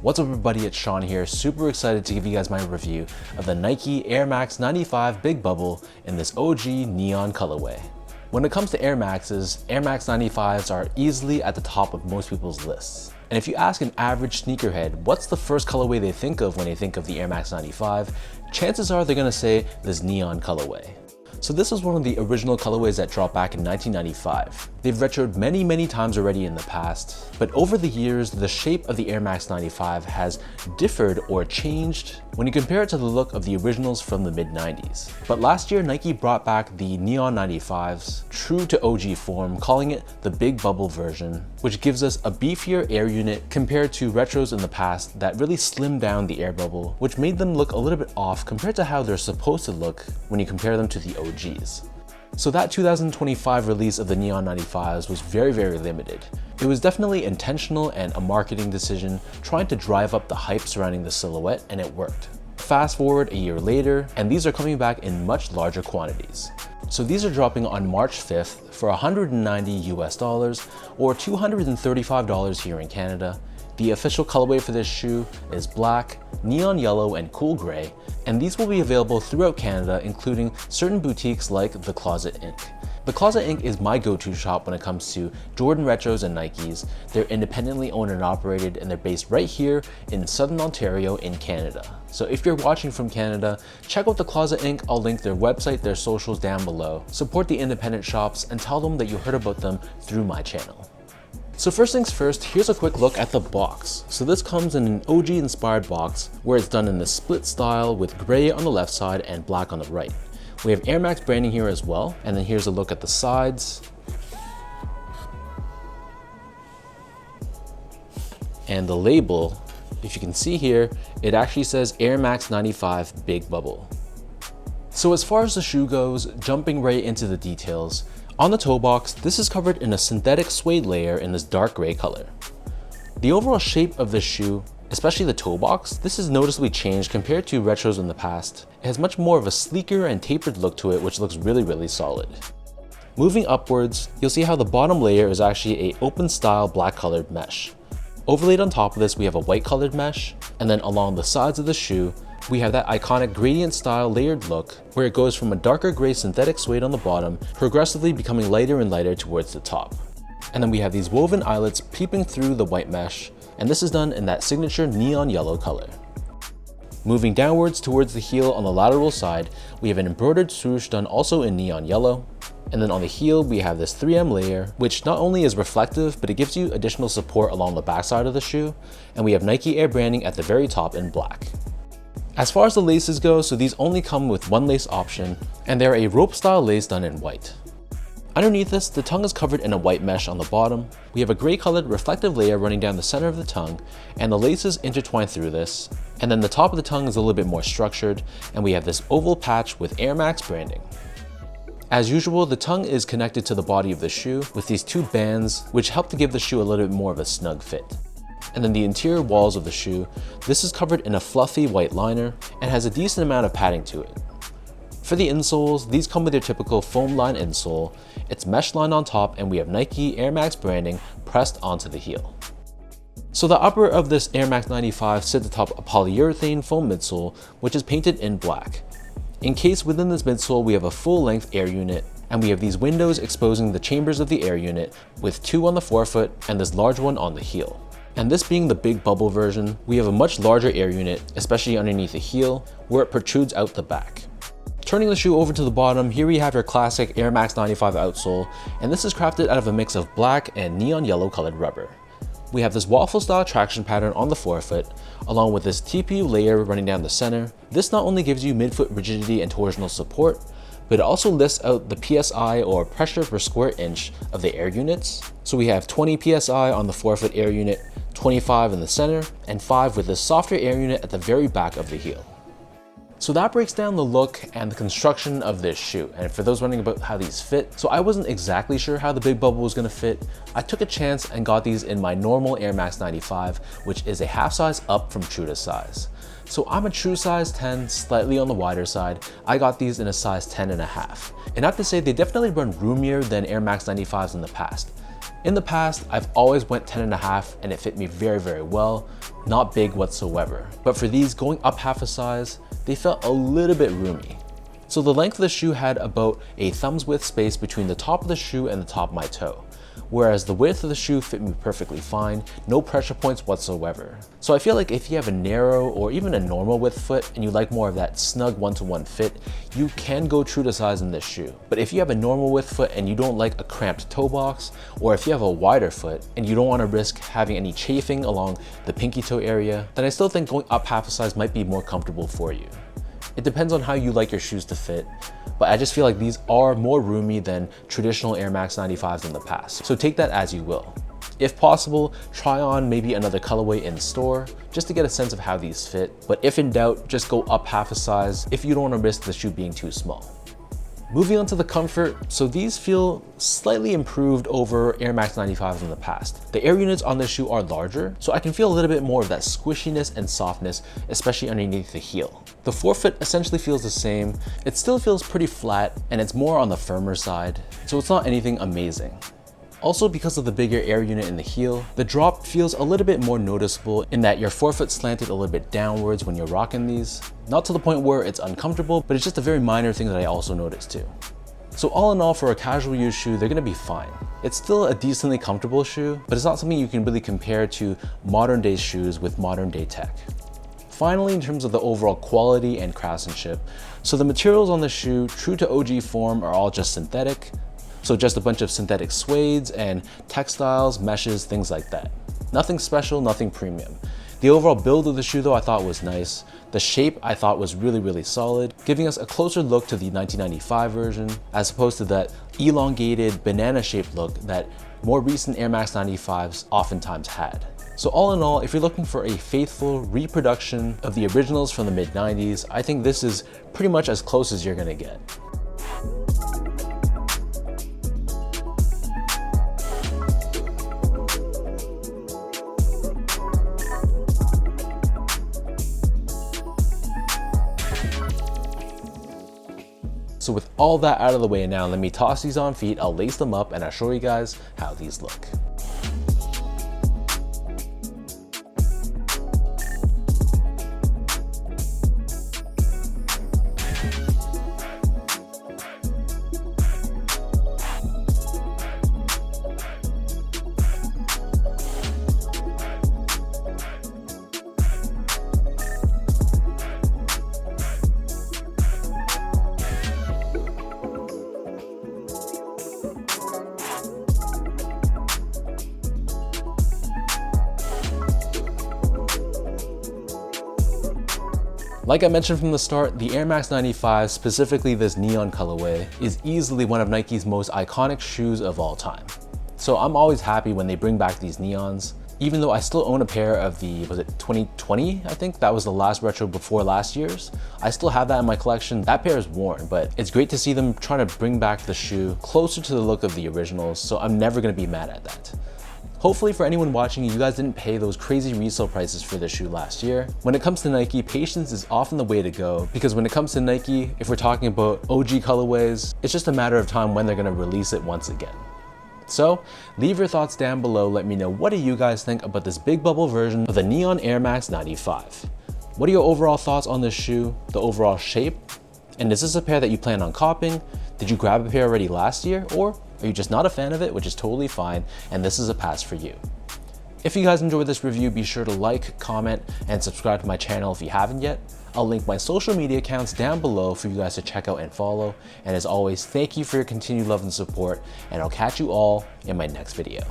What's up everybody, it's Sean here, super excited to give you guys my review of the Nike Air Max 95 Big Bubble in this OG neon colorway. When it comes to Air Maxes, Air Max 95s are easily at the top of most people's lists. And if you ask an average sneakerhead what's the first colorway they think of when they think of the Air Max 95, chances are they're gonna say this neon colorway. So this was one of the original colorways that dropped back in 1995. They've retroed many times already in the past, but over the years, the shape of the Air Max 95 has differed or changed when you compare it to the look of the originals from the mid-90s. But last year, Nike brought back the Neon 95s, true to OG form, calling it the Big Bubble version, which gives us a beefier air unit compared to retros in the past that really slimmed down the air bubble, which made them look a little bit off compared to how they're supposed to look when you compare them to the OGs. So that 2025 release of the Neon 95s was very limited. It was definitely intentional and a marketing decision trying to drive up the hype surrounding the silhouette, and it worked. Fast forward a year later, and these are coming back in much larger quantities. So these are dropping on March 5th for $190 US or $235 here in Canada. The official colorway for this shoe is black, neon yellow, and cool gray, and these will be available throughout Canada, including certain boutiques like The Closet Inc. The Closet Inc. is my go-to shop when it comes to Jordan Retros and Nikes. They're independently owned and operated, and they're based right here in Southern Ontario in Canada. So if you're watching from Canada, check out The Closet Inc. I'll link their website, their socials down below. Support the independent shops and tell them that you heard about them through my channel. So first things first, here's a quick look at the box. So this comes in an OG inspired box where it's done in the split style with gray on the left side and black on the right. We have Air Max branding here as well, and then here's a look at the sides. And the label, if you can see here, it actually says Air Max 95 Big Bubble. So as far as the shoe goes, jumping right into the details, on the toe box, this is covered in a synthetic suede layer in this dark gray color. The overall shape of this shoe, especially the toe box, this is noticeably changed compared to retros in the past. It has much more of a sleeker and tapered look to it, which looks really solid. Moving upwards, you'll see how the bottom layer is actually a open style black colored mesh. Overlaid on top of this, we have a white colored mesh, and then along the sides of the shoe, we have that iconic gradient style layered look where it goes from a darker gray synthetic suede on the bottom, progressively becoming lighter and lighter towards the top. And then we have these woven eyelets peeping through the white mesh, and this is done in that signature neon yellow color. Moving downwards towards the heel on the lateral side, we have an embroidered swoosh done also in neon yellow. And then on the heel, we have this 3M layer, which not only is reflective, but it gives you additional support along the backside of the shoe. And we have Nike Air branding at the very top in black. As far as the laces go, so these only come with one lace option, and they're a rope style lace done in white. Underneath this, the tongue is covered in a white mesh on the bottom. We have a gray colored reflective layer running down the center of the tongue, and the laces intertwine through this. And then the top of the tongue is a little bit more structured, and we have this oval patch with Air Max branding. As usual, the tongue is connected to the body of the shoe with these two bands, which help to give the shoe a little bit more of a snug fit. And then the interior walls of the shoe, this is covered in a fluffy white liner and has a decent amount of padding to it. For the insoles, these come with your typical foam line insole. It's mesh lined on top, and we have Nike Air Max branding pressed onto the heel. So the upper of this Air Max 95 sits atop a polyurethane foam midsole, which is painted in black. Encased within this midsole, we have a full-length air unit, and we have these windows exposing the chambers of the air unit with two on the forefoot and this large one on the heel. And this being the Big Bubble version, we have a much larger air unit, especially underneath the heel, where it protrudes out the back. Turning the shoe over to the bottom, here we have your classic Air Max 95 outsole, and this is crafted out of a mix of black and neon yellow colored rubber. We have this waffle style traction pattern on the forefoot, along with this TPU layer running down the center. This not only gives you midfoot rigidity and torsional support, but it also lists out the PSI, or pressure per square inch, of the air units. So we have 20 PSI on the forefoot air unit, 25 in the center, and 5 with this softer air unit at the very back of the heel. So that breaks down the look and the construction of this shoe. And for those wondering about how these fit, so I wasn't exactly sure how the Big Bubble was gonna fit. I took a chance and got these in my normal Air Max 95, which is a half size up from true to size. So I'm a true size 10, slightly on the wider side. I got these in a size 10.5. And I have to say, they definitely run roomier than Air Max 95s in the past. In the past, I've always went 10.5 and it fit me very, very well, not big whatsoever. But for these, going up half a size, they felt a little bit roomy. So the length of the shoe had about a thumb's width space between the top of the shoe and the top of my toe, whereas the width of the shoe fit me perfectly fine, no pressure points whatsoever. So I feel like if you have a narrow or even a normal width foot and you like more of that snug one-to-one fit, you can go true to size in this shoe. But if you have a normal width foot and you don't like a cramped toe box, or if you have a wider foot and you don't want to risk having any chafing along the pinky toe area, then I still think going up half a size might be more comfortable for you. It depends on how you like your shoes to fit, but I just feel like these are more roomy than traditional Air Max 95s in the past. So take that as you will. If possible, try on maybe another colorway in store just to get a sense of how these fit. But if in doubt, just go up half a size if you don't want to risk the shoe being too small. Moving on to the comfort, so these feel slightly improved over Air Max 95s in the past. The air units on this shoe are larger, so I can feel a little bit more of that squishiness and softness, especially underneath the heel. The forefoot essentially feels the same. It still feels pretty flat and it's more on the firmer side, so it's not anything amazing. Also, because of the bigger air unit in the heel, the drop feels a little bit more noticeable in that your forefoot slanted a little bit downwards when you're rocking these. Not to the point where it's uncomfortable, but it's just a very minor thing that I also noticed too. So all in all, for a casual use shoe, they're gonna be fine. It's still a decently comfortable shoe, but it's not something you can really compare to modern day shoes with modern day tech. Finally, in terms of the overall quality and craftsmanship, so the materials on the shoe, true to OG form, are all just synthetic. So just a bunch of synthetic suedes and textiles, meshes, things like that. Nothing special, nothing premium. The overall build of the shoe though I thought was nice. The shape I thought was really, really solid, giving us a closer look to the 1995 version, as opposed to that elongated banana-shaped look that more recent Air Max 95s oftentimes had. So all in all, if you're looking for a faithful reproduction of the originals from the mid-90s, I think this is pretty much as close as you're gonna get. So with all that out of the way now, let me toss these on feet, I'll lace them up, and I'll show you guys how these look. Like I mentioned from the start, the Air Max 95, specifically this neon colorway, is easily one of Nike's most iconic shoes of all time. So I'm always happy when they bring back these neons. Even though I still own a pair of the, was it 2020? I think that was the last retro before last year's. I still have that in my collection. That pair is worn, but it's great to see them trying to bring back the shoe closer to the look of the originals, so I'm never gonna be mad at that. Hopefully for anyone watching, you guys didn't pay those crazy resale prices for this shoe last year. When it comes to Nike, patience is often the way to go, because when it comes to Nike, if we're talking about OG colorways, it's just a matter of time when they're gonna release it once again. So leave your thoughts down below. Let me know, what do you guys think about this big bubble version of the Neon Air Max 95? What are your overall thoughts on this shoe, the overall shape? And is this a pair that you plan on copying? Did you grab a pair already last year? Or are you just not a fan of it, which is totally fine, and this is a pass for you? If you guys enjoyed this review, be sure to like, comment, and subscribe to my channel if you haven't yet. I'll link my social media accounts down below for you guys to check out and follow. And as always, thank you for your continued love and support, and I'll catch you all in my next video.